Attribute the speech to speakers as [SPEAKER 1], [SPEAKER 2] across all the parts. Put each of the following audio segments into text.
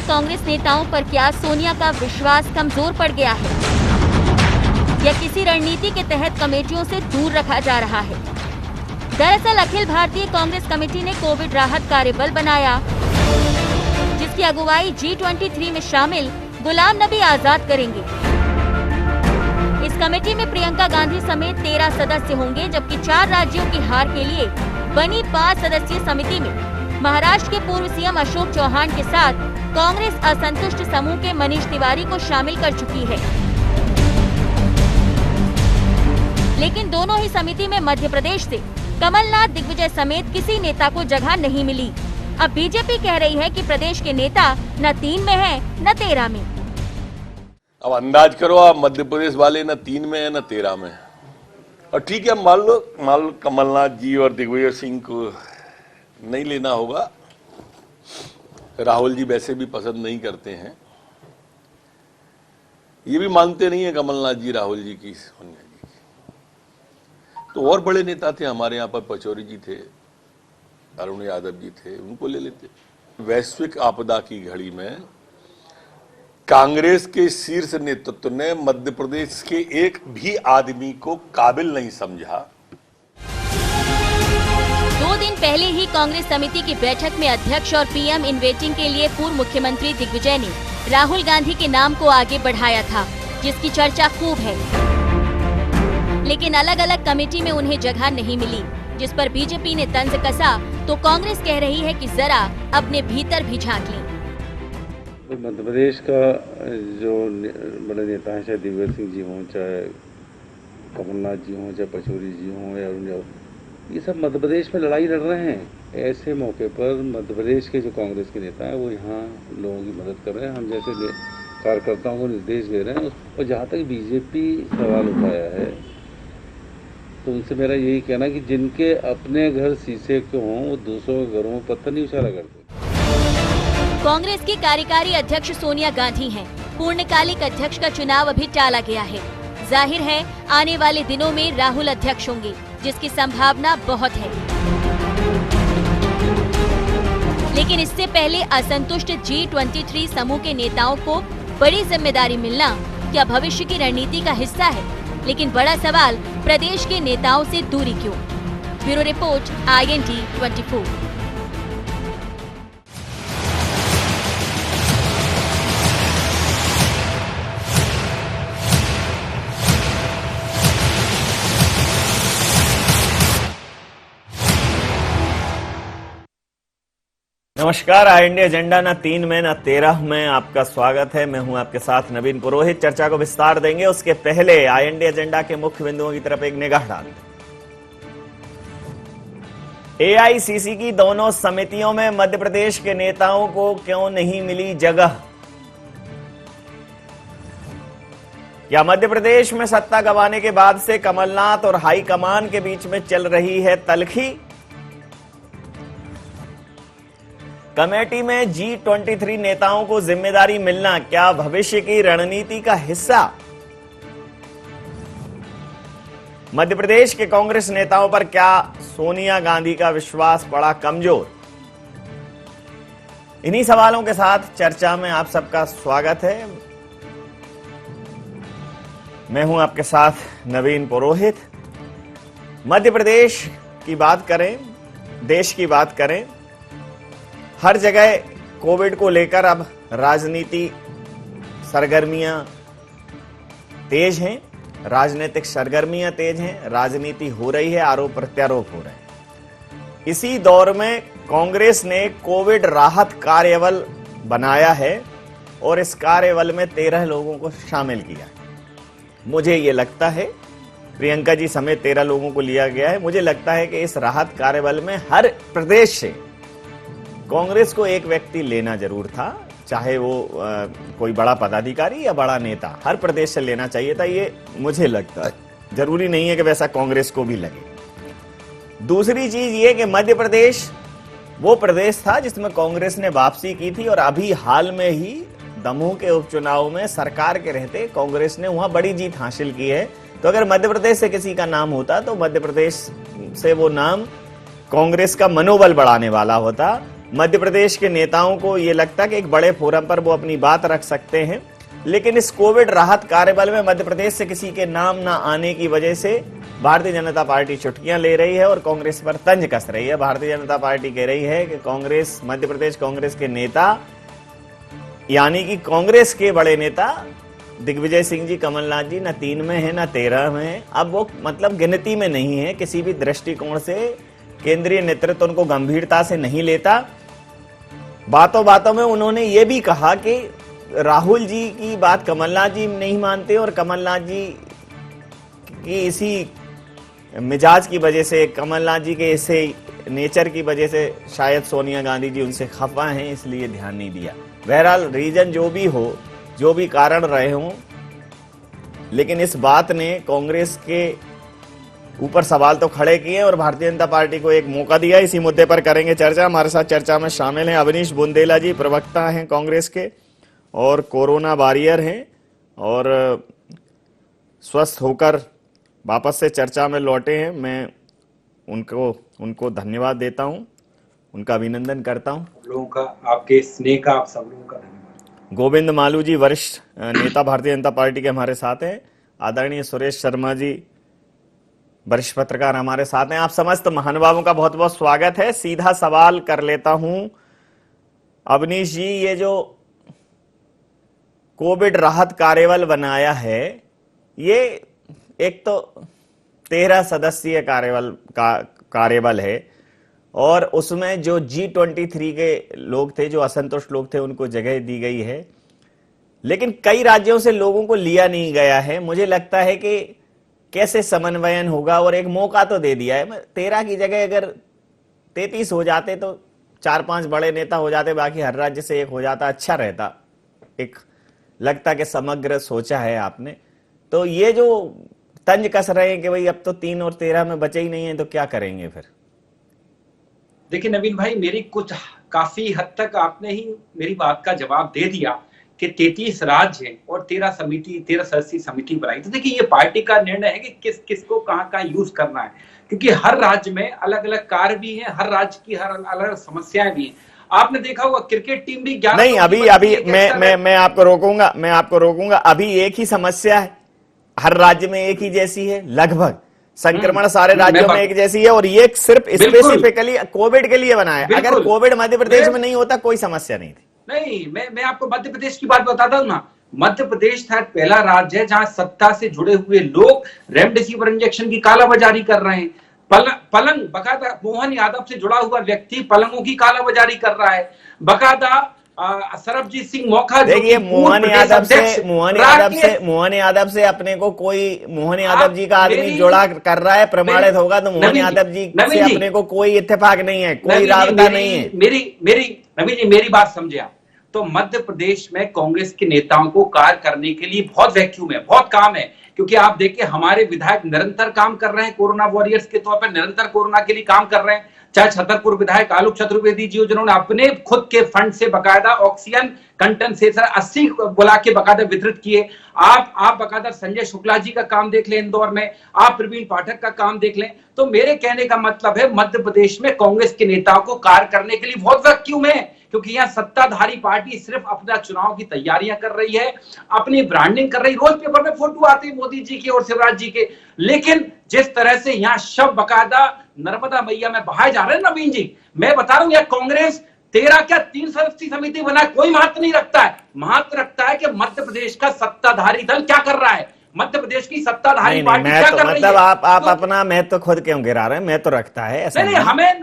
[SPEAKER 1] कांग्रेस नेताओं पर क्या सोनिया का विश्वास कमजोर पड़ गया है या किसी रणनीति के तहत कमेटियों से दूर रखा जा रहा है? दरअसल अखिल भारतीय कांग्रेस कमेटी ने कोविड राहत कार्यबल बनाया, जिसकी अगुवाई G23 में शामिल गुलाम नबी आजाद करेंगे। इस कमेटी में प्रियंका गांधी समेत 13 सदस्य होंगे, जबकि 4 राज्यों की हार के लिए बनी 5 सदस्यीय समिति में महाराष्ट्र के पूर्व सीएम अशोक चौहान के साथ कांग्रेस असंतुष्ट समूह के मनीष तिवारी को शामिल कर चुकी है। लेकिन दोनों ही समिति में मध्य प्रदेश से कमलनाथ, दिग्विजय समेत किसी नेता को जगह नहीं मिली। अब बीजेपी कह रही है कि प्रदेश के नेता न 3 में है न 13 में।
[SPEAKER 2] अब अंदाज करो आप, मध्य प्रदेश वाले न 3 में है न 13 में। और ठीक है, मान लो कमलनाथ जी और दिग्विजय सिंह को नहीं लेना होगा, राहुल जी वैसे भी पसंद नहीं करते हैं, ये भी मानते नहीं है कमलनाथ जी राहुल जी की, सोनिया जी की। तो और बड़े नेता थे हमारे यहाँ पर, पचौरी जी थे, अरुण यादव जी थे, उनको ले लेते। वैश्विक आपदा की घड़ी में कांग्रेस के शीर्ष नेतृत्व ने मध्य प्रदेश के एक भी आदमी को काबिल नहीं समझा।
[SPEAKER 1] 2 दिन पहले ही कांग्रेस समिति की बैठक में अध्यक्ष और पीएम इन वेटिंग के लिए पूर्व मुख्यमंत्री दिग्विजय ने राहुल गांधी के नाम को आगे बढ़ाया था, जिसकी चर्चा खूब है। लेकिन अलग अलग कमेटी में उन्हें जगह नहीं मिली, जिस पर बीजेपी ने तंज कसा तो कांग्रेस कह रही है कि जरा अपने भीतर भी झांक लें।
[SPEAKER 3] मध्य प्रदेश का जो बड़े नेता हैं, चाहे दिग्विजय सिंह जी हों, चाहे कमलनाथ जी हों, चाहे पचौरी जी हों या अरुण, ये सब मध्य प्रदेश में लड़ाई लड़ रहे हैं। ऐसे मौके पर मध्य प्रदेश के जो कांग्रेस के नेता हैं वो यहाँ लोगों की मदद कर रहे हैं, हम जैसे कार्यकर्ताओं को निर्देश दे रहे हैं। और जहाँ तक बीजेपी सवाल उठाया है तो उनसे मेरा यही कहना कि जिनके अपने घर शीशे के हों वो दूसरों के घरों में पत्थर नहीं उछाला करते।
[SPEAKER 1] कांग्रेस की कार्यकारी अध्यक्ष सोनिया गांधी हैं। पूर्णकालिक अध्यक्ष का चुनाव अभी टाला गया है। जाहिर है आने वाले दिनों में राहुल अध्यक्ष होंगे, जिसकी संभावना बहुत है। लेकिन इससे पहले असंतुष्ट G23 समूह के नेताओं को बड़ी जिम्मेदारी मिलना क्या भविष्य की रणनीति का हिस्सा है? लेकिन बड़ा सवाल, प्रदेश के नेताओं से दूरी क्यों? Bureau report, IND 24।
[SPEAKER 4] नमस्कार, IND एजेंडा न 3 में न 13 में आपका स्वागत है। मैं हूं आपके साथ नवीन पुरोहित। चर्चा को विस्तार देंगे, उसके पहले IND एजेंडा के मुख्य बिंदुओं की तरफ एक निगाह डाल। AICC की दोनों समितियों में मध्य प्रदेश के नेताओं को क्यों नहीं मिली जगह? क्या मध्य प्रदेश में सत्ता गंवाने के बाद से कमलनाथ और हाईकमान के बीच में चल रही है तल्खी? कमेटी में G23 नेताओं को जिम्मेदारी मिलना क्या भविष्य की रणनीति का हिस्सा? मध्य प्रदेश के कांग्रेस नेताओं पर क्या सोनिया गांधी का विश्वास पड़ा कमजोर? इन्हीं सवालों के साथ चर्चा में आप सबका स्वागत है। मैं हूं आपके साथ नवीन पुरोहित। मध्य प्रदेश की बात करें, देश की बात करें, हर जगह कोविड को लेकर अब राजनीति सरगर्मियां तेज हैं, राजनीतिक सरगर्मियां तेज हैं, राजनीति हो रही है, आरोप प्रत्यारोप हो रहे हैं। इसी दौर में कांग्रेस ने कोविड राहत कार्यबल बनाया है और इस कार्यबल में 13 लोगों को शामिल किया है। मुझे ये लगता है, प्रियंका जी समेत 13 लोगों को लिया गया है। मुझे लगता है कि इस राहत कार्यबल में हर प्रदेश से कांग्रेस को एक व्यक्ति लेना जरूर था, चाहे वो कोई बड़ा पदाधिकारी या बड़ा नेता, हर प्रदेश से लेना चाहिए था, ये मुझे लगता है। जरूरी नहीं है कि वैसा कांग्रेस को भी लगे। दूसरी चीज ये कि मध्य प्रदेश वो प्रदेश था जिसमें कांग्रेस ने वापसी की थी और अभी हाल में ही दमोह के उपचुनाव में सरकार के रहते कांग्रेस ने वहां बड़ी जीत हासिल की है। तो अगर मध्य प्रदेश से किसी का नाम होता तो मध्य प्रदेश से वो नाम कांग्रेस का मनोबल बढ़ाने वाला होता मध्य प्रदेश के नेताओं को ये लगता कि एक बड़े फोरम पर वो अपनी बात रख सकते हैं, लेकिन इस कोविड राहत कार्यबल में मध्य प्रदेश से किसी के नाम ना आने की वजह से भारतीय जनता पार्टी चुटकियां ले रही है और कांग्रेस पर तंज कस रही है। भारतीय जनता पार्टी कह रही है कि कांग्रेस, मध्य प्रदेश कांग्रेस के नेता, यानी कि कांग्रेस के बड़े नेता दिग्विजय सिंह जी, कमलनाथ जी न 3 में है न 13 में है, अब वो मतलब गिनती में नहीं है। किसी भी दृष्टिकोण से केंद्रीय नेतृत्व उनको गंभीरता से नहीं लेता। बातों बातों में उन्होंने ये भी कहा कि राहुल जी की बात कमलनाथ जी नहीं मानते और कमलनाथ जी की इसी मिजाज की वजह से, कमलनाथ जी के इसे नेचर की वजह से शायद सोनिया गांधी जी उनसे खफा हैं, इसलिए ध्यान नहीं दिया। बहरहाल रीजन जो भी हो, जो भी कारण रहे हों, लेकिन इस बात ने कांग्रेस के ऊपर सवाल तो खड़े किए और भारतीय जनता पार्टी को एक मौका दिया। इसी मुद्दे पर करेंगे चर्चा। हमारे साथ चर्चा में शामिल हैं अवनीश बुंदेला जी, प्रवक्ता हैं कांग्रेस के और कोरोना वॉरियर हैं और स्वस्थ होकर वापस से चर्चा में लौटे हैं। मैं उनको धन्यवाद देता हूं, उनका अभिनंदन करता हूं।
[SPEAKER 5] लोगों का, आपके स्नेह का, आप सब लोगों का धन्यवाद।
[SPEAKER 4] गोविंद मालू जी, वरिष्ठ नेता भारतीय जनता पार्टी के हमारे साथ हैं। आदरणीय सुरेश शर्मा जी, वरिष्ठ पत्रकार हमारे साथ हैं। आप समस्त महानुभावों का बहुत बहुत स्वागत है। सीधा सवाल कर लेता हूं अवनीश जी, ये जो कोविड राहत कार्यबल बनाया है, ये एक तो 13 सदस्यीय कार्यबल है और उसमें जो G23 के लोग थे, जो असंतुष्ट लोग थे, उनको जगह दी गई है, लेकिन कई राज्यों से लोगों को लिया नहीं गया है। मुझे लगता है कि कैसे समन्वयन होगा, और एक मौका तो दे दिया है। 13 की जगह अगर 33 हो जाते तो 4-5 बड़े नेता हो जाते, बाकी हर राज्य से एक हो जाता, अच्छा रहता। एक लगता कि समग्र सोचा है आपने। तो ये जो तंज कस रहे हैं कि भाई अब तो 3 और 13 में बचे ही नहीं है, तो क्या करेंगे फिर?
[SPEAKER 5] देखिए नवीन भाई, मेरी कुछ काफी हद तक आपने ही मेरी बात का जवाब दे दिया कि 33 राज्य हैं और 13 सदस्यीय समिति बनाई। तो देखिए, ये पार्टी का निर्णय है कि किसको कहाँ यूज करना है, क्योंकि हर राज्य में अलग अलग कार्य भी है, हर राज्य की हर अलग अलग समस्याएं भी हैं। आपने देखा होगा क्रिकेट टीम भी 11
[SPEAKER 4] नहीं, अभी मैं आपको रोकूंगा। अभी एक ही समस्या है, हर राज्य में एक ही जैसी है, लगभग संक्रमण सारे राज्यों में एक जैसी है, और ये सिर्फ स्पेसिफिकली कोविड के लिए बना है। अगर कोविड मध्य प्रदेश में नहीं होता, कोई समस्या नहीं थी।
[SPEAKER 5] नहीं, मैं आपको मध्य प्रदेश की बात बताता हूं ना। मध्य प्रदेश था पहला राज्य है जहां सत्ता से जुड़े हुए लोग रेमडेसिविर इंजेक्शन की कालाबाजारी कर रहे हैं। पलंग बकायदा, मोहन यादव से जुड़ा हुआ व्यक्ति पलंगों की कालाबाजारी कर रहा है। बकायदा सरबजीत सिंह मौखा,
[SPEAKER 4] देखिए मोहन यादव से अपने को कोई, मोहन यादव जी का आदमी जुड़ा कर रहा है, प्रमाणित होगा तो मोहन यादव जी से अपने को कोई इत्तेफाक नहीं है, कोई राबता नहीं है।
[SPEAKER 5] नवीन जी, मेरी बात समझे आप। तो मध्य प्रदेश में कांग्रेस के नेताओं को कार्य करने के लिए बहुत वैक्यूम है, बहुत काम है, क्योंकि आप देखिए हमारे विधायक निरंतर काम कर रहे हैं, कोरोना वॉरियर्स के तौर पर निरंतर कोरोना के लिए काम कर रहे हैं। चाहे छतरपुर विधायक आलोक चतुर्वेदी जी, जिन्होंने अपने खुद के फंड से बकायदा ऑक्सीजन कंटेंसेटर 80 बुला के बकायदा वितरित किए। आप बकायदा संजय शुक्ला जी का काम देख लें इंदौर में, आप प्रवीण पाठक का काम देख लें। तो मेरे कहने का मतलब है, मध्य प्रदेश में कांग्रेस के नेताओं को कार्य करने के लिए बहुत वैक्यूम है, क्योंकि यहाँ सत्ताधारी पार्टी सिर्फ अपना चुनाव की तैयारियां कर रही है, अपनी ब्रांडिंग कर रही। रोज पेपर में फोटो आते हैं मोदी जी के और शिवराज जी के, लेकिन जिस तरह से यहाँ शव बकायदा नर्मदा मैया में बहाए जा रहे हैं नवीन जी, मैं बता रहा हूं, यह कांग्रेस 13 क्या 3 सदस्यीय समिति बनाए कोई महत्व नहीं रखता है। महत्व रखता है कि मध्य प्रदेश का सत्ताधारी दल क्या कर रहा है, मध्य प्रदेश की सत्ताधारी पार्टी क्या कर रही है।
[SPEAKER 4] आप अपना महत्व खुद क्यों गिरा रहे हैं? मैं तो रखता है
[SPEAKER 5] नहीं, हमें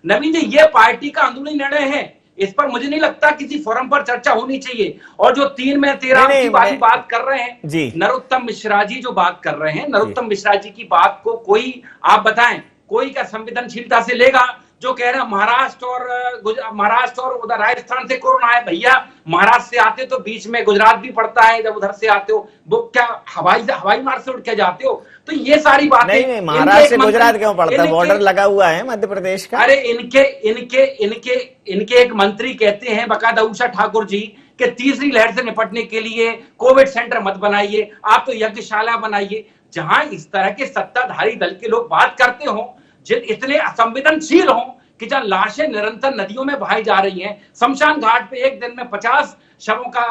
[SPEAKER 5] नवीन जी ये पार्टी का अंदरूनी निर्णय है, इस पर मुझे नहीं लगता किसी फोरम पर चर्चा होनी चाहिए। और जो 3 में 13 की बात कर रहे हैं नरोत्तम मिश्रा जी, जो बात कर रहे हैं, नरोत्तम मिश्रा जी की बात को कोई, आप बताएं, कोई क्या संवेदनशीलता से लेगा? जो कह रहे हैं महाराष्ट्र और उधर राजस्थान से कोरोना है, भैया महाराष्ट्र से आते तो बीच में गुजरात भी पड़ता है, जब उधर से आते हो वो क्या हवाई मार्ग से उठ के जाते हो? तो ये सारी बातें
[SPEAKER 4] नहीं, महाराष्ट्र से गुजरात क्यों पड़ता है? बॉर्डर लगा हुआ है मध्य प्रदेश का।
[SPEAKER 5] अरे इनके एक मंत्री कहते हैं बकायदा, उषा ठाकुर जी, कि तीसरी लहर से निपटने के लिए कोविड सेंटर मत बनाइए, आप तो यज्ञशाला बनाइए। जहां इस तरह के सत्ताधारी दल के लोग बात करते हो, जिन इतने असंवेदनशील हों कि जहां लाशें निरंतर नदियों में बहाई जा रही हैं, शमशान घाट पे एक दिन में 50 शवों का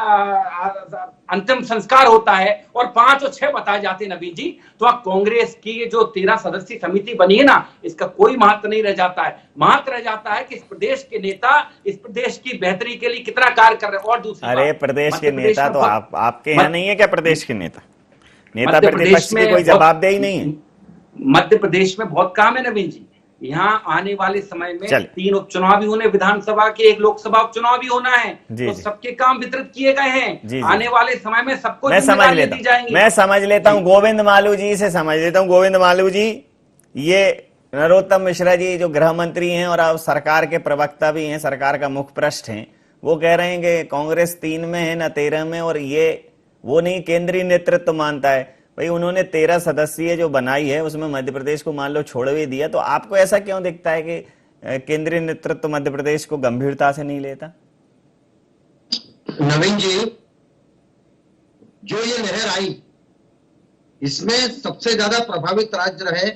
[SPEAKER 5] अंतिम संस्कार होता है और 5 और 6 बताए जाते हैं नवीन जी, तो कांग्रेस की ये जो 13 सदस्यीय समिति बनी है ना, इसका कोई महत्व नहीं रह जाता है। महत्व रह जाता है कि इस प्रदेश के नेता इस प्रदेश की बेहतरी के लिए कितना कार्य कर रहे हैं। और दूसरी
[SPEAKER 4] अरे
[SPEAKER 5] बात,
[SPEAKER 4] प्रदेश के
[SPEAKER 5] मध्य प्रदेश
[SPEAKER 4] नेता
[SPEAKER 5] में
[SPEAKER 4] तो आपके यहाँ नहीं है क्या? प्रदेश के नेता
[SPEAKER 5] मध्य
[SPEAKER 4] प्रतिपक्ष
[SPEAKER 5] प्रदेश
[SPEAKER 4] की
[SPEAKER 5] में
[SPEAKER 4] कोई जवाबदेही नहीं है?
[SPEAKER 5] मध्य प्रदेश में बहुत काम है नवीन जी। यहाँ आने वाले समय में
[SPEAKER 4] चल।
[SPEAKER 5] 3 उपचुनाव भी होने, विधानसभा के 1 लोकसभा उपचुनाव भी होना है, तो सबके काम वितरित किए गए हैं। आने वाले समय में सबको जिम्मेदारियां दी जाएंगी।
[SPEAKER 4] मैं समझ लेता हूँ, गोविंद मालू जी से समझ लेता हूँ। गोविंद मालू जी, ये नरोत्तम मिश्रा जी जो गृह मंत्री हैं और अब सरकार के प्रवक्ता भी हैं, सरकार का मुख्य पृष्ठ हैं, वो कह रहे हैं कि कांग्रेस 3 में है न 13 में, और ये वो नहीं केंद्रीय नेतृत्व मानता है। भाई उन्होंने 13 सदस्यीय जो बनाई है उसमें मध्य प्रदेश को मान लो छोड़ भी दिया, तो आपको ऐसा क्यों दिखता है कि केंद्रीय नेतृत्व मध्य प्रदेश को गंभीरता से नहीं लेता?
[SPEAKER 6] नवीन जी, जो ये लहर आई इसमें सबसे ज्यादा प्रभावित राज्य रहे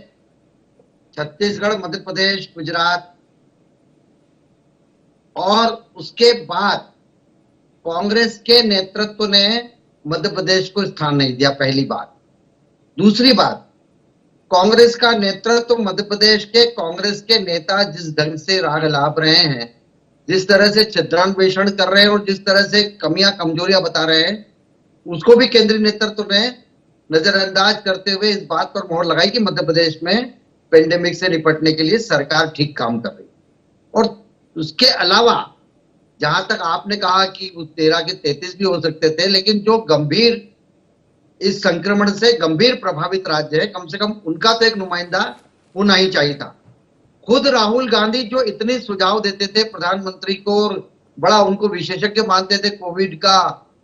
[SPEAKER 6] छत्तीसगढ़, मध्य प्रदेश, गुजरात, और उसके बाद कांग्रेस के नेतृत्व ने मध्य प्रदेश को स्थान नहीं दिया, पहली बात। दूसरी बात, कांग्रेस का नेतृत्व मध्य प्रदेश के कांग्रेस के नेता जिस ढंग से राग लाभ रहे हैं, जिस तरह से छिद्रान्वेषण कर रहे हैं और जिस तरह से कमियां कमजोरियां बता रहे हैं, उसको भी केंद्रीय नेतृत्व ने नजरअंदाज करते हुए इस बात पर मोहर लगाई कि मध्य प्रदेश में पेंडेमिक से निपटने के लिए सरकार ठीक काम कर रही। और उसके अलावा जहां तक आपने कहा कि 13 के 33 भी हो सकते थे, लेकिन जो गंभीर इस संक्रमण से गंभीर प्रभावित राज्य है, कम से कम उनका तो एक नुमाइंदा होना ही चाहिए था। खुद राहुल गांधी जो इतने सुझाव देते थे प्रधानमंत्री को और बड़ा उनको विशेषज्ञ मानते थे कोविड का,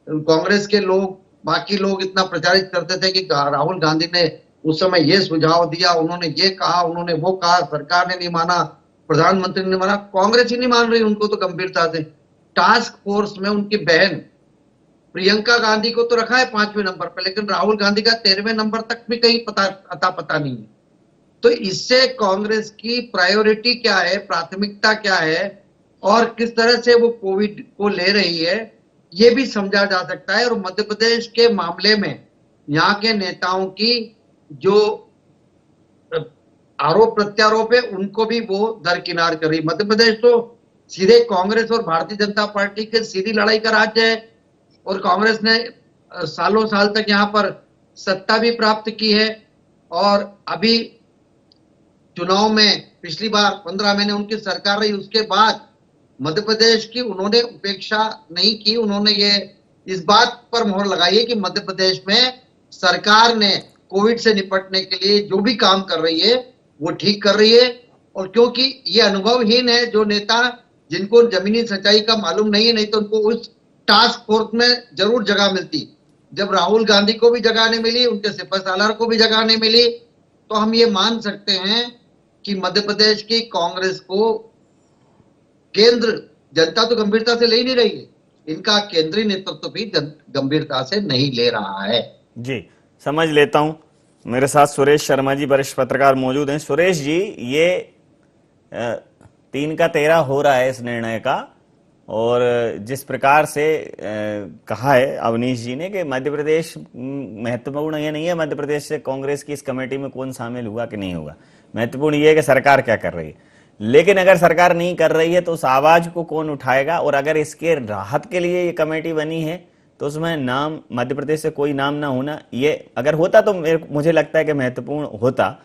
[SPEAKER 6] कांग्रेस के लोग, बाकी लोग इतना प्रचारित करते थे कि राहुल गांधी ने उस समय ये सुझाव दिया, उन्होंने ये कहा, उन्होंने वो कहा, सरकार ने नहीं माना, प्रधानमंत्री ने माना, कांग्रेस ही नहीं मान रही उनको तो गंभीरता से। टास्क फोर्स में उनकी बहन प्रियंका गांधी को तो रखा है 5वें नंबर पर, लेकिन राहुल गांधी का 13वें नंबर तक भी कहीं पता नहीं है। तो इससे कांग्रेस की प्रायोरिटी क्या है, प्राथमिकता क्या है और किस तरह से वो कोविड को ले रही है, ये भी समझा जा सकता है। और मध्य प्रदेश के मामले में यहाँ के नेताओं की जो आरोप प्रत्यारोप है उनको भी वो दरकिनार कर रही। मध्य प्रदेश तो सीधे कांग्रेस और भारतीय जनता पार्टी के सीधी लड़ाई का राज्य है और कांग्रेस ने सालों साल तक यहाँ पर सत्ता भी प्राप्त की है। और अभी चुनाव में पिछली बार 15 महीने उनकी सरकार रही, उसके बाद मध्य प्रदेश की उन्होंने उपेक्षा नहीं की। उन्होंने ये इस बात पर मोहर लगाई है कि मध्य प्रदेश में सरकार ने कोविड से निपटने के लिए जो भी काम कर रही है वो ठीक कर रही है। और क्योंकि ये अनुभवहीन है जो नेता जिनको जमीनी सच्चाई का मालूम नहीं है, नहीं तो उनको उस टास्क फोर्स में जरूर जगह मिलती। जब राहुल गांधी को भी जगह नहीं मिली, उनके सिपहसालार को भी जगह नहीं मिली, तो हम ये मान सकते हैं कि मध्य प्रदेश की कांग्रेस को केंद्र जनता तो गंभीरता से ले ही नहीं रही है, इनका केंद्रीय नेतृत्व भी गंभीरता से नहीं ले रहा है।
[SPEAKER 4] जी, समझ लेता हूं। मेरे साथ सुरेश शर्मा जी वरिष्ठ पत्रकार मौजूद हैं। सुरेश जी, ये 3 का 13 हो रहा है इस निर्णय का, और जिस प्रकार से कहा है अवनीश जी ने कि मध्य प्रदेश महत्वपूर्ण ये नहीं है मध्य प्रदेश से कांग्रेस की इस कमेटी में कौन शामिल हुआ कि नहीं हुआ, महत्वपूर्ण ये है कि सरकार क्या कर रही है। लेकिन अगर सरकार नहीं कर रही है तो उस आवाज को कौन उठाएगा, और अगर इसके राहत के लिए ये कमेटी बनी है तो उसमें नाम मध्य प्रदेश से कोई नाम ना होना, ये अगर होता तो मुझे लगता है कि महत्वपूर्ण होता।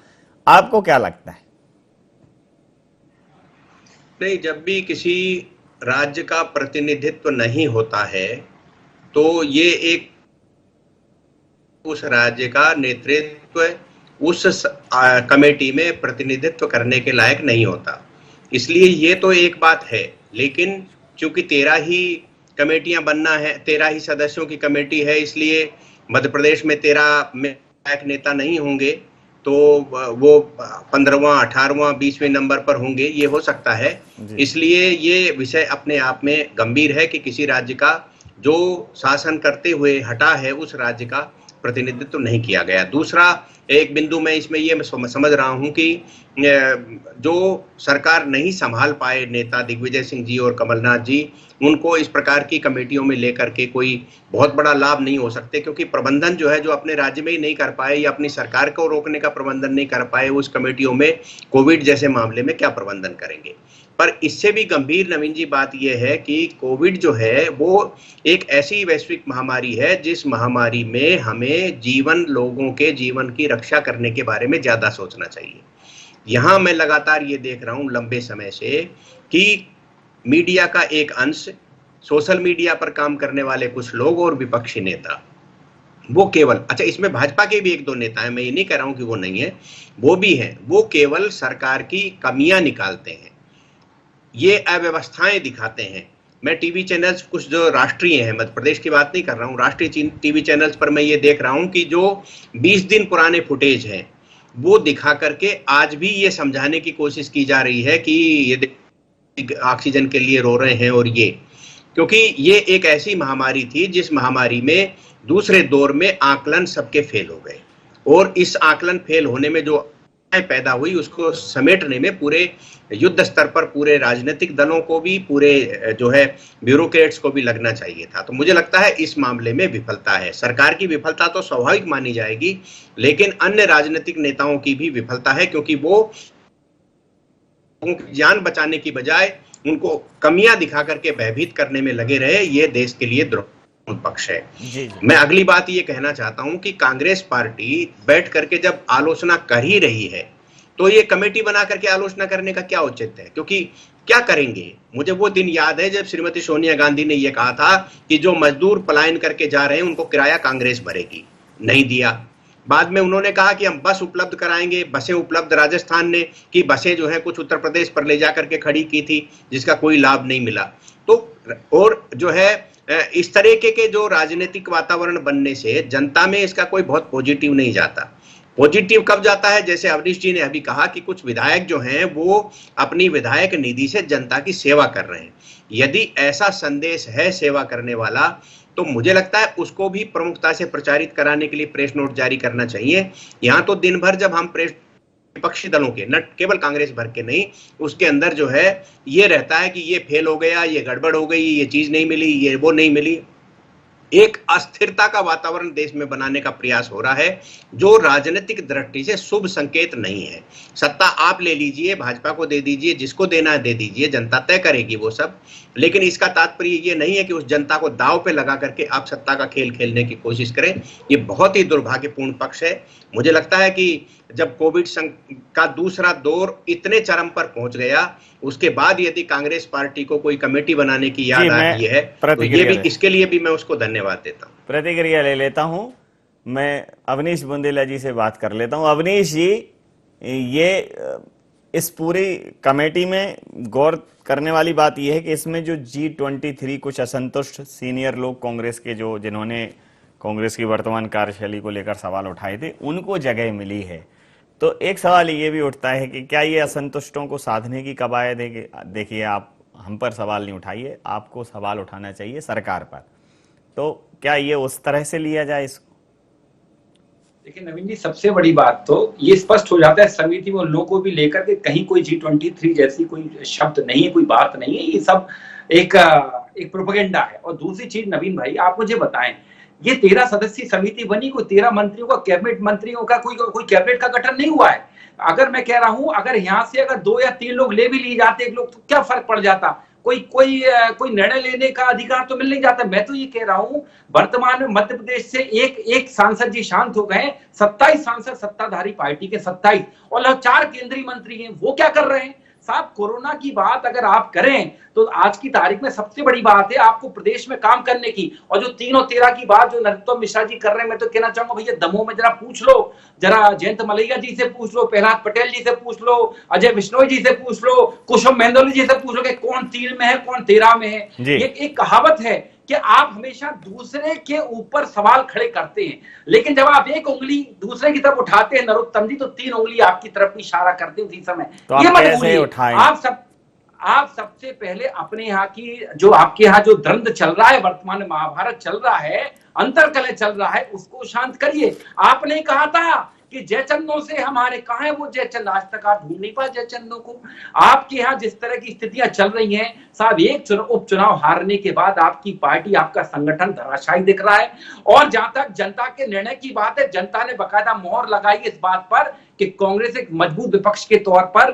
[SPEAKER 4] आपको क्या लगता है?
[SPEAKER 7] नहीं, जब भी किसी राज्य का प्रतिनिधित्व नहीं होता है तो ये एक उस राज्य का नेतृत्व उस कमेटी में प्रतिनिधित्व करने के लायक नहीं होता। इसलिए ये तो एक बात है, लेकिन चूंकि 13 ही कमेटियां बनना है, 13 ही सदस्यों की कमेटी है, इसलिए मध्य प्रदेश में 13 में एक नेता नहीं होंगे तो वो 15वां, 18वां, 20वें नंबर पर होंगे, ये हो सकता है। इसलिए ये विषय अपने आप में गंभीर है कि किसी राज्य का जो शासन करते हुए हटा है उस राज्य का प्रतिनिधित्व नहीं किया गया। दूसरा एक बिंदु मैं इसमें ये समझ रहा हूं कि जो सरकार नहीं संभाल पाए नेता दिग्विजय सिंह जी और कमलनाथ जी, उनको इस प्रकार की कमेटियों में लेकर के कोई बहुत बड़ा लाभ नहीं हो सकते, क्योंकि प्रबंधन जो है, जो अपने राज्य में ही नहीं कर पाए या अपनी सरकार को रोकने का प्रबंधन नहीं कर पाए, उस कमेटियों में कोविड जैसे मामले में क्या प्रबंधन करेंगे। पर इससे भी गंभीर नवीन जी बात यह है कि कोविड जो है वो एक ऐसी वैश्विक महामारी है जिस महामारी में हमें लोगों के जीवन की रक्षा करने के बारे में ज्यादा सोचना चाहिए। यहां मैं लगातार ये देख रहा हूं लंबे समय से कि मीडिया का एक अंश, सोशल मीडिया पर काम करने वाले कुछ लोग और विपक्षी नेता, वो केवल, अच्छा इसमें भाजपा के भी एक दो नेता हैं, मैं ये नहीं कह रहा हूं कि वो नहीं है, वो भी हैं, वो केवल सरकार की कमियां निकालते हैं, ये अव्यवस्थाएं दिखाते हैं। मैं टीवी चैनल्स कुछ जो राष्ट्रीय हैं, मध्य प्रदेश की बात नहीं कर रहा हूं, राष्ट्रीय टीवी चैनल्स पर मैं ये देख रहा हूं कि जो 20 दिन पुराने फुटेज हैं वो दिखा करके आज भी ये समझाने की कोशिश की जा रही है कि ये ऑक्सीजन के लिए रो रहे हैं, और ये क्योंकि ये एक ऐसी महामारी थी जिस महामारी में दूसरे दौर में आकलन सबके फेल हो गए, और इस आकलन फेल होने में जो पैदा हुई उसको समेटने में पूरे युद्ध स्तर पर पूरे राजनीतिक दलों को भी, पूरे जो है ब्यूरोक्रेट्स को भी लगना चाहिए था। तो मुझे लगता है इस मामले में विफलता है। सरकार की विफलता तो स्वाभाविक मानी जाएगी, लेकिन अन्य राजनीतिक नेताओं की भी विफलता है, क्योंकि वो जान बचाने की बजाय उनको कमियां दिखा करके भयभीत करने में लगे रहे। ये देश के लिए द्रोह पक्ष है।
[SPEAKER 4] जी।
[SPEAKER 7] मैं अगली बात ये कहना चाहता हूं कि कांग्रेस पार्टी बैठ करके जब आलोचना कर ही रही है तो ये कमेटी बना करके आलोचना करने का क्या औचित्य है, क्योंकि क्या करेंगे। मुझे वो दिन याद है जब श्रीमती सोनिया गांधी ने यह कहा था कि जो मजदूर पलायन करके जा रहे हैं उनको किराया कांग्रेस भरेगी, नहीं दिया। बाद में उन्होंने कहा कि हम बस उपलब्ध कराएंगे, बसें उपलब्ध राजस्थान ने की बसें जो है कुछ उत्तर प्रदेश पर ले जा करके खड़ी की थी, जिसका कोई लाभ नहीं मिला। तो और जो है इस तरीके के जो राजनीतिक वातावरण बनने से जनता में इसका कोई बहुत पॉजिटिव नहीं जाता। पॉजिटिव कब जाता है, जैसे अवनीश जी ने अभी कहा कि कुछ विधायक जो हैं वो अपनी विधायक निधि से जनता की सेवा कर रहे हैं। यदि ऐसा संदेश है सेवा करने वाला, तो मुझे लगता है उसको भी प्रमुखता से प्रचारित कराने के लिए प्रेस नोट जारी करना चाहिए। यहाँ तो दिन भर जब हम प्रेस विपक्षी दलों के, न केवल कांग्रेस भर के नहीं, उसके अंदर जो है ये रहता है कि ये फेल हो गया, ये गड़बड़ हो गई, ये चीज नहीं मिली, ये वो नहीं मिली। एक अस्थिरता का वातावरण देश में बनाने का प्रयास हो रहा है, जो राजनीतिक दृष्टि से शुभ संकेत नहीं है। सत्ता आप ले लीजिए, भाजपा को दे दीजिए, जिसको देना है दे दीजिए, जनता तय करेगी वो सब, लेकिन इसका तात्पर्य ये नहीं है कि उस जनता को दांव पे लगा करके आप सत्ता का खेल खेलने की कोशिश करें। ये बहुत ही दुर्भाग्यपूर्ण पक्ष है। मुझे लगता है कि जब कोविड का दूसरा दौर इतने चरम पर पहुंच गया, उसके बाद यदि कांग्रेस पार्टी को कोई कमेटी बनाने की याद आ रही है, तो ये भी, इसके लिए भी मैं उसको धन्यवाद देता हूं।
[SPEAKER 4] प्रतिक्रिया ले लेता हूं। मैं अवनीश बुंदेला जी से बात कर लेता हूं। अवनीश जी, ये इस पूरी कमेटी में गौर करने वाली बात यह है कि इसमें जो G23 कुछ असंतुष्ट सीनियर लोग कांग्रेस के, जो जिन्होंने कांग्रेस की वर्तमान कार्यशैली को लेकर सवाल उठाए थे, उनको जगह मिली है। तो एक सवाल ये भी उठता है कि क्या ये असंतुष्टों को साधने की कवायद है? देखिए, आप हम पर सवाल नहीं उठाइए, आपको सवाल उठाना चाहिए सरकार पर। तो क्या ये उस तरह से लिया जाए इसको?
[SPEAKER 5] देखिए नवीन जी, सबसे बड़ी बात तो ये स्पष्ट हो जाता है समिति में उन लोगों को भी लेकर के कहीं कोई G23 जैसी कोई शब्द नहीं है, कोई बात नहीं है, ये सब एक प्रोपेगेंडा है। और दूसरी चीज नवीन भाई, आप मुझे बताएं, ये 13 सदस्यीय समिति बनी, कोई 13 मंत्रियों का, कैबिनेट मंत्रियों का कोई कैबिनेट का गठन नहीं हुआ है। अगर मैं कह रहा हूं, अगर यहाँ से अगर 2 या 3 लोग ले भी लिए जाते, एक लोग, तो क्या फर्क पड़ जाता? कोई निर्णय लेने का अधिकार तो मिल नहीं जाता। मैं तो ये कह रहा हूं, वर्तमान में मध्य प्रदेश से एक सांसद जी शांत हो गए, 27 सांसद सत्ताधारी पार्टी के 27 और 4 केंद्रीय मंत्री हैं, वो क्या कर रहे हैं? साहब, कोरोना की बात अगर आप करें तो आज की तारीख में सबसे बड़ी बात है आपको प्रदेश में काम करने की। और जो 3 और 13 की बात जो नरोत्तम मिश्रा जी कर रहे हैं, मैं तो कहना चाहूंगा भैया, दमोह में जरा पूछ लो, जरा जयंत मलैया जी से पूछ लो, प्रहलाद पटेल जी से पूछ लो, अजय बिश्नोई जी से पूछ लो, कुसुम मेहंदोली जी से पूछ लो कि कौन 3 में है, कौन 13 में है। ये एक कहावत है कि आप हमेशा दूसरे के ऊपर सवाल खड़े करते हैं, लेकिन जब आप एक उंगली दूसरे की तरफ उठाते हैं नरोत्तम जी, तो 3 उंगली आपकी तरफ इशारा करते हैं उसी समय।
[SPEAKER 4] तो
[SPEAKER 5] ये
[SPEAKER 4] आप
[SPEAKER 5] मत
[SPEAKER 4] कैसे
[SPEAKER 5] भूलिए,
[SPEAKER 4] उठाएं?
[SPEAKER 5] आप सब आप सबसे पहले अपने यहाँ की जो आपके यहाँ जो द्वंद्व चल रहा है, वर्तमान में महाभारत चल रहा है, अंतरकलह चल रहा है, उसको शांत करिए। आपने कहा था कि जयचंदों से हमारे, कहां है वो जयचंद? आज तक आप ढूंढ नहीं पाए जयचंदों को। आपके यहाँ जिस तरह की स्थितियां चल रही हैं साहब, एक उपचुनाव हारने के बाद आपकी पार्टी, आपका संगठन धराशायी दिख रहा है। और जहां तक जनता के निर्णय की बात है, जनता ने बकायदा मोहर लगाई इस बात पर कि कांग्रेस एक मजबूत विपक्ष के तौर पर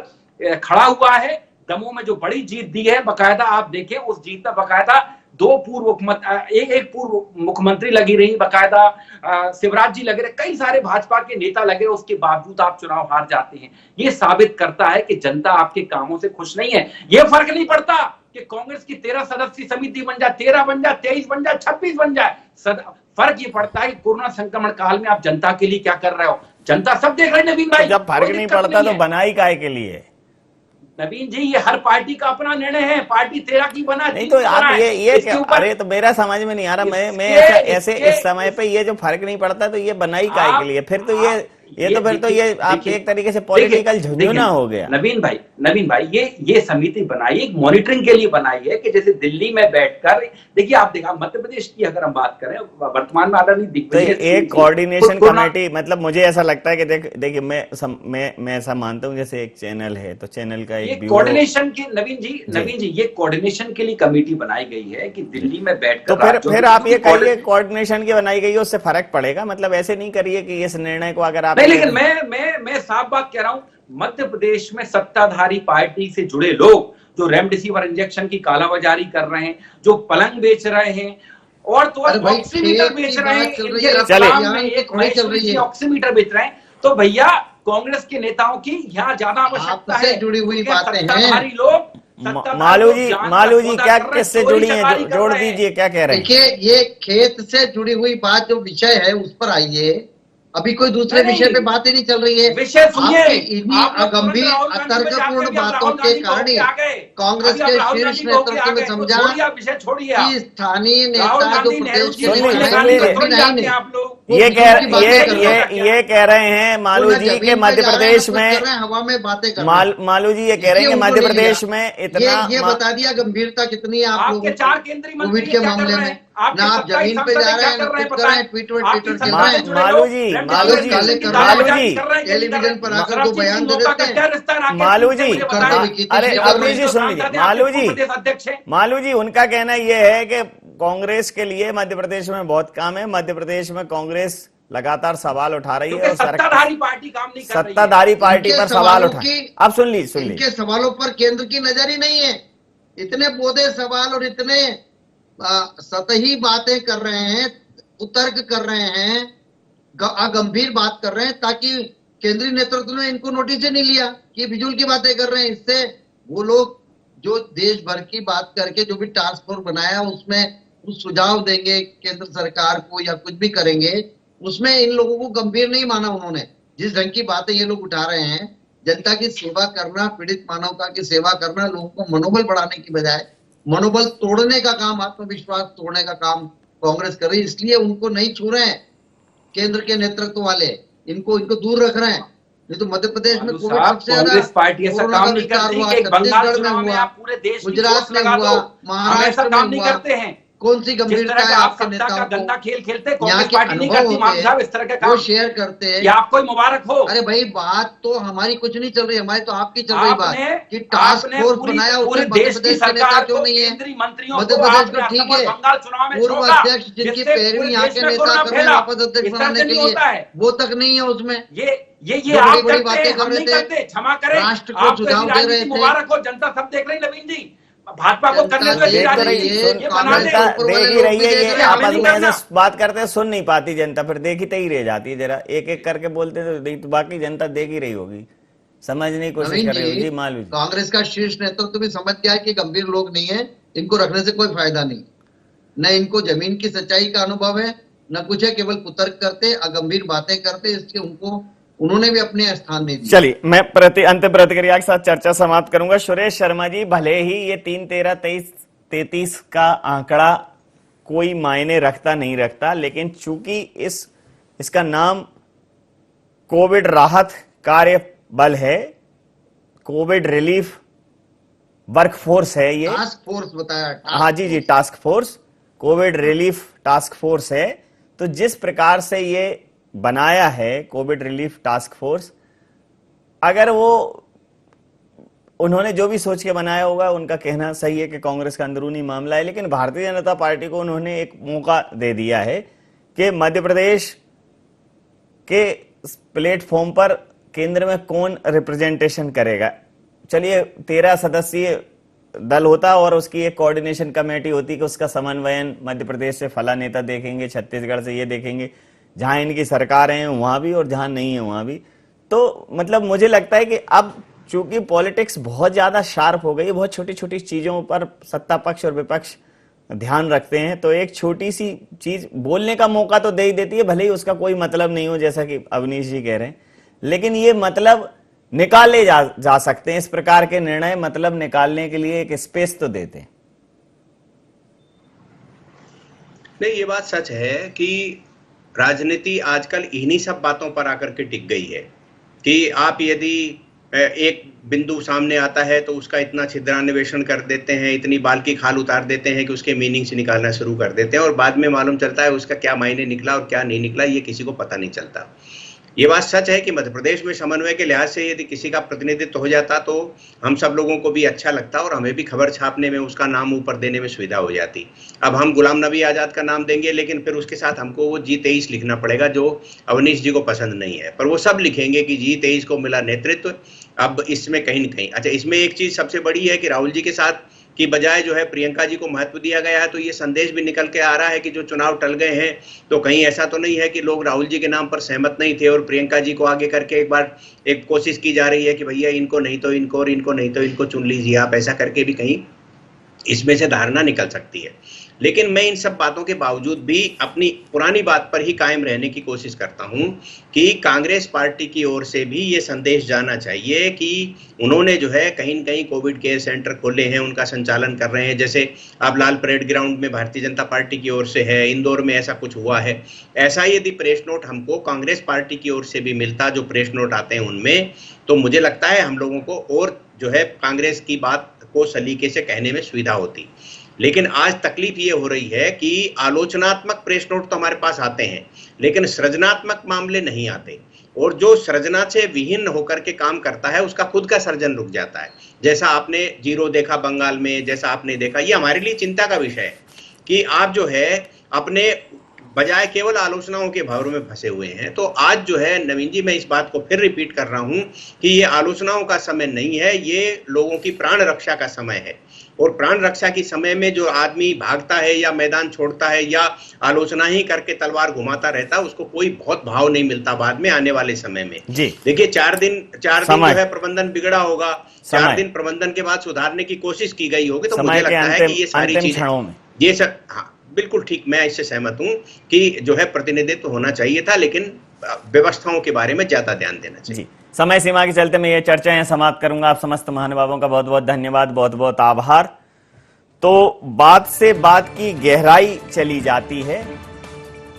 [SPEAKER 5] खड़ा हुआ है। दमोह में जो बड़ी जीत दी है, बकायदा आप देखें उस जीत में बकायदा एक पूर्व मुख्यमंत्री लगी रही, बकायदा शिवराज जी लगे रहे, कई सारे भाजपा के नेता लगे, उसके बावजूद आप चुनाव हार जाते हैं। ये साबित करता है कि जनता आपके कामों से खुश नहीं है। ये फर्क नहीं पड़ता कि कांग्रेस की 13 सदस्यीय समिति बन जाए, 13 बन जाए, 23 बन जाए, 26 बन जाए। फर्क ये पड़ता है कि कोरोना संक्रमण काल में आप जनता के लिए क्या कर रहे हो। जनता सब देख रहे हैं नवीन भाई।
[SPEAKER 4] जब फर्क नहीं पड़ता तो बनाई काहे के लिए?
[SPEAKER 5] नवीन जी, ये हर पार्टी का अपना निर्णय है। पार्टी 13 की बना,
[SPEAKER 4] नहीं तो आप ये क्या? अरे तो मेरा समझ में नहीं आ रहा। मैं ऐसे इस समय पे ये जो फर्क नहीं पड़ता तो ये बनाई काहे के लिए? फिर तो ये आप एक तरीके से पॉलिटिकल झुंझुना हो गया।
[SPEAKER 5] नवीन भाई ये समिति बनाई, एक मॉनिटरिंग के लिए बनाई है कि जैसे दिल्ली में बैठकर, देखिए आप देखा मध्य प्रदेश की अगर हम बात करें वर्तमान में आदरणीय दिग्विजय,
[SPEAKER 4] तो एक कोऑर्डिनेशन कमेटी, मतलब मुझे ऐसा लगता है कि देखिए मैं ऐसा मानता हूं जैसे एक चैनल है तो चैनल का एक
[SPEAKER 5] कोऑर्डिनेशन की नवीन जी ये कोऑर्डिनेशन के लिए कमेटी बनाई गई है कि दिल्ली में बैठकर।
[SPEAKER 4] तो फिर आप ये कहिए कोऑर्डिनेशन की बनाई गई है, उससे फर्क पड़ेगा? मतलब ऐसे नहीं करिए कि इस निर्णय को अगर आप,
[SPEAKER 5] लेकिन मैं साफ बात कह रहा हूं, मध्य प्रदेश में सत्ताधारी पार्टी से जुड़े लोग जो रेमडेसिविर इंजेक्शन की कालाबाजारी कर रहे हैं, जो पलंग बेच रहे हैं और तो ऑक्सीमीटर बेच रहे हैं, ऑक्सीमीटर बेच रहे हैं, तो भैया कांग्रेस के नेताओं की यहाँ ज्यादा आवश्यकता है।
[SPEAKER 6] जुड़ी हुई बातें
[SPEAKER 5] सत्ताधारी लोग,
[SPEAKER 4] मालू जी क्या किससे जुड़ी है? जोड़ दीजिए, क्या कह रहे हैं?
[SPEAKER 6] देखिए, ये खेत से जुड़ी हुई बात जो विषय है उस पर आइए। अभी कोई दूसरे विषय पे बात ही नहीं चल रही है।
[SPEAKER 5] विषय सुनिए,
[SPEAKER 6] इन्हीं अगंभीर अतर्कपूर्ण बातों के कारण कांग्रेस के शीर्ष नेतृत्व ने समझा कि स्थानीय नेता जो प्रदेश के
[SPEAKER 4] ये कह रहे हैं मालू जी के मध्य प्रदेश में
[SPEAKER 6] हवा में बातें कर,
[SPEAKER 4] मालू जी ये कह रहे हैं कि मध्य प्रदेश में इतना,
[SPEAKER 6] ये बता दिया गंभीरता कितनी है आप लोगों की कोविड के मामले में। ना आप जमीन पे जा रहे हैं, ना कुछ कर रहे हैं, ट्विटर चल रहे हैं।
[SPEAKER 4] मालू जी
[SPEAKER 6] टेलीविजन पर आकर दो बयान दे देते हैं।
[SPEAKER 4] मालू जी, अरे अभी जी सुन लीजिए। मालू जी उनका कहना यह है कि कांग्रेस के लिए मध्य प्रदेश में बहुत काम है। मध्य प्रदेश में कांग्रेस लगातार सवाल उठा रही है और
[SPEAKER 5] सत्ताधारी पार्टी काम नहीं कर रही है।
[SPEAKER 4] सत्ताधारी पार्टी पर सवाल उठा, अब सुन लीजिए
[SPEAKER 6] इनके सवालों पर केंद्र की नजर ही नहीं है। इतने बोधे सवाल और इतने सतही बातें कर रहे हैं, उतर्क कर रहे हैं, गंभीर बात कर रहे हैं, ताकि केंद्रीय नेतृत्व ने इनको नोटिस ही नहीं लिया कि फिजूल की बातें कर रहे हैं। इससे वो लोग जो देश भर की बात करके जो भी टास्क फोर्स बनाया उसमें कुछ सुझाव देंगे केंद्र सरकार को या कुछ भी करेंगे, उसमें इन लोगों को गंभीर नहीं माना उन्होंने। जिस ढंग की बातें ये लोग उठा रहे हैं, जनता की सेवा करना, पीड़ित मानवता की सेवा करना, लोगों को मनोबल बढ़ाने की बजाय मनोबल तोड़ने का काम, आत्मविश्वास तोड़ने का काम कांग्रेस कर रही है। इसलिए उनको नहीं छू रहे हैं केंद्र के नेतृत्व वाले, इनको दूर रख रहे हैं। नहीं तो मध्य प्रदेश में कोविड सबसे ज्यादा कोरोना का विस्तार हुआ, छत्तीसगढ़ में हुआ, गुजरात में हुआ, महाराष्ट्र में हुआ। कौन सी गंभीरता है आपके नेताओं को?
[SPEAKER 5] गंदा खेल खेलते
[SPEAKER 6] यहाँ के अनुभव होते हैं, वो शेयर करते हैं।
[SPEAKER 5] आपको मुबारक हो।
[SPEAKER 6] अरे भाई, बात तो हमारी कुछ नहीं चल रही, हमारी तो आपकी चल रही बात कि टास्क फोर्स बनाया, उसमें मध्य प्रदेश के नेता क्यों नहीं है? मध्य प्रदेश को ठीक है, पूर्व अध्यक्ष जिनकी पैरवी यहाँ के नेता कर रहे हैं वापस अध्यक्ष बनाने के लिए, वो तक नहीं है उसमें।
[SPEAKER 5] ये आप बड़ी बातें कर रहे थे, क्षमा करें,
[SPEAKER 6] राष्ट्र को सुझाव दे रहे थे।
[SPEAKER 5] मुबारक हो, जनता सब देख रही। नवीन जी, भाजपा को करने देख ही रही है।
[SPEAKER 4] आपस में ऐसे बात करते हैं, सुन नहीं पाती जनता, फिर देखते ही रह जाती है। जरा एक एक करके बोलते तो बाकी जनता देख ही रही होगी, समझने की कोशिश कर रही होगी। मालूम जी,
[SPEAKER 6] कांग्रेस का शीर्ष नेतृत्व भी समझ गया कि गंभीर लोग नहीं है, इनको रखने से कोई फायदा नहीं। न इनको जमीन की सच्चाई का अनुभव है, न कुछ है, केवल कुतर्क करते, अगंभीर बातें करते, इसलिए उन्होंने भी अपने स्थान नहीं दिया।
[SPEAKER 4] चलिए, मैं अंत प्रतिक्रिया के साथ चर्चा समाप्त करूंगा। सुरेश शर्मा जी, भले ही ये 3, 13, 23, 33 का आंकड़ा कोई मायने रखता नहीं रखता, लेकिन चूंकि इसका नाम कोविड राहत कार्य बल है, कोविड रिलीफ वर्क फोर्स है ये,
[SPEAKER 6] टास्क फोर्स बताया।
[SPEAKER 4] हाँ जी जी, task force, covid relief task force है। तो जिस प्रकार से ये बनाया है कोविड रिलीफ टास्क फोर्स, अगर वो उन्होंने जो भी सोच के बनाया होगा, उनका कहना सही है कि कांग्रेस का अंदरूनी मामला है, लेकिन भारतीय जनता पार्टी को उन्होंने एक मौका दे दिया है कि मध्य प्रदेश के प्लेटफॉर्म पर केंद्र में कौन रिप्रेजेंटेशन करेगा। चलिए 13 सदस्यीय दल होता और उसकी एक कोऑर्डिनेशन कमेटी होती कि उसका समन्वयन मध्य प्रदेश से फला नेता देखेंगे, छत्तीसगढ़ से ये देखेंगे, जहां इनकी सरकार है वहां भी और जहां नहीं है वहां भी। तो मतलब मुझे लगता है कि अब चूंकि पॉलिटिक्स बहुत ज्यादा शार्प हो गई, बहुत छोटी छोटी चीजों पर सत्ता पक्ष और विपक्ष ध्यान रखते हैं, तो एक छोटी सी चीज बोलने का मौका तो दे ही देती है, भले ही उसका कोई मतलब नहीं हो, जैसा कि अवनीश जी कह रहे हैं, लेकिन ये मतलब निकाले जा सकते हैं। इस प्रकार के निर्णय मतलब निकालने के लिए एक स्पेस तो देते हैं।
[SPEAKER 7] नहीं, ये बात सच है कि राजनीति आजकल इन्हीं सब बातों पर आकर के टिक गई है कि आप यदि एक बिंदु सामने आता है तो उसका इतना छिद्रान्वेषण कर देते हैं, इतनी बाल की खाल उतार देते हैं कि उसके मीनिंग से निकालना शुरू कर देते हैं, और बाद में मालूम चलता है उसका क्या मायने निकला और क्या नहीं निकला, ये किसी को पता नहीं चलता। ये बात सच है कि मध्य प्रदेश में समन्वय के लिहाज से यदि किसी का प्रतिनिधित्व हो जाता तो हम सब लोगों को भी अच्छा लगता और हमें भी खबर छापने में, उसका नाम ऊपर देने में सुविधा हो जाती। अब हम गुलाम नबी आजाद का नाम देंगे, लेकिन फिर उसके साथ हमको वो G23 लिखना पड़ेगा, जो अवनीश जी को पसंद नहीं है, पर वो सब लिखेंगे कि G23 को मिला नेतृत्व। अब इसमें कहीं न कहीं, अच्छा, इसमें एक चीज सबसे बड़ी है कि राहुल जी के साथ की बजाय जो है प्रियंका जी को महत्व दिया गया है, तो ये संदेश भी निकल के आ रहा है कि जो चुनाव टल गए हैं तो कहीं ऐसा तो नहीं है कि लोग राहुल जी के नाम पर सहमत नहीं थे और प्रियंका जी को आगे करके एक बार एक कोशिश की जा रही है कि भैया इनको नहीं तो इनको और इनको नहीं तो इनको चुन लीजिए आप, ऐसा करके भी कहीं इसमें से धारणा निकल सकती है। लेकिन मैं इन सब बातों के बावजूद भी अपनी पुरानी बात पर ही कायम रहने की कोशिश करता हूं कि कांग्रेस पार्टी की ओर से भी ये संदेश जाना चाहिए कि उन्होंने जो है कहीं न कहीं कोविड केयर सेंटर खोले हैं, उनका संचालन कर रहे हैं। जैसे अब लाल परेड ग्राउंड में भारतीय जनता पार्टी की ओर से है, इंदौर में ऐसा कुछ हुआ है। ऐसा यदि प्रेस नोट हमको कांग्रेस पार्टी की ओर से भी मिलता, जो प्रेस नोट आते हैं उनमें, तो मुझे लगता है हम लोगों को और जो है कांग्रेस की बात को सलीके से कहने में सुविधा होती। लेकिन आज तकलीफ ये हो रही है कि आलोचनात्मक प्रेस नोट तो हमारे पास आते हैं, लेकिन सृजनात्मक मामले नहीं आते, और जो सृजना से विहीन होकर के काम करता है उसका खुद का सृजन रुक जाता है। जैसा आपने जीरो देखा बंगाल में, जैसा आपने देखा, ये हमारे लिए चिंता का विषय है कि आप जो है अपने बजाय केवल आलोचनाओं के भंवरों में फंसे हुए हैं। तो आज जो है नवीन जी, मैं इस बात को फिर रिपीट कर रहा हूं कि ये आलोचनाओं का समय नहीं है, ये लोगों की प्राण रक्षा का समय है। और प्राण रक्षा के समय में जो आदमी भागता है या मैदान छोड़ता है या आलोचना ही करके तलवार घुमाता रहता है, उसको कोई बहुत भाव नहीं मिलता बाद में आने वाले समय में। देखिए 4 दिन जो है प्रबंधन बिगड़ा होगा, 4 दिन प्रबंधन के बाद सुधारने की कोशिश की गई होगी, तो मुझे लगता है कि ये सारी चीजें, ये सब, हाँ बिल्कुल ठीक, मैं इससे सहमत हूं कि जो है प्रतिनिधित्व होना चाहिए था, लेकिन व्यवस्थाओं के बारे में ज्यादा ध्यान देना चाहिए।
[SPEAKER 4] समय सीमा के चलते मैं ये चर्चा यहाँ समाप्त करूंगा। आप समस्त महानुभावों का बहुत बहुत धन्यवाद, बहुत बहुत आभार। तो बात से बात की गहराई चली जाती है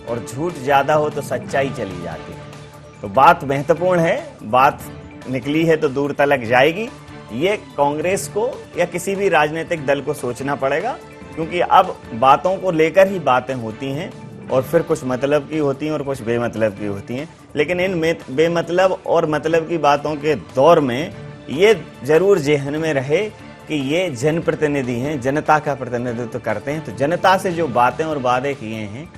[SPEAKER 4] और झूठ ज्यादा हो तो सच्चाई चली जाती है। तो बात महत्वपूर्ण है, बात निकली है तो दूर तलक जाएगी। ये कांग्रेस को या किसी भी राजनीतिक दल को सोचना पड़ेगा, क्योंकि अब बातों को लेकर ही बातें होती हैं और फिर कुछ मतलब की होती हैं और कुछ बेमतलब की होती हैं। लेकिन इन बेमतलब और मतलब की बातों के दौर में ये जरूर जेहन में रहे कि ये जनप्रतिनिधि हैं, जनता का प्रतिनिधित्व करते हैं। तो जनता से जो बातें और वादे किए हैं,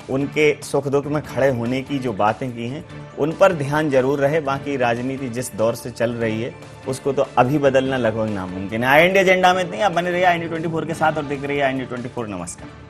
[SPEAKER 4] उनके सुख दुख में खड़े होने की जो बातें की हैं, उन पर ध्यान जरूर रहे। बाकी राजनीति जिस दौर से चल रही है उसको तो अभी बदलना लगभग नामुमकिन है। IND एजेंडा में इतनी, आप बने रहिए IND 24 के साथ और देख रहिए IND 24। नमस्कार।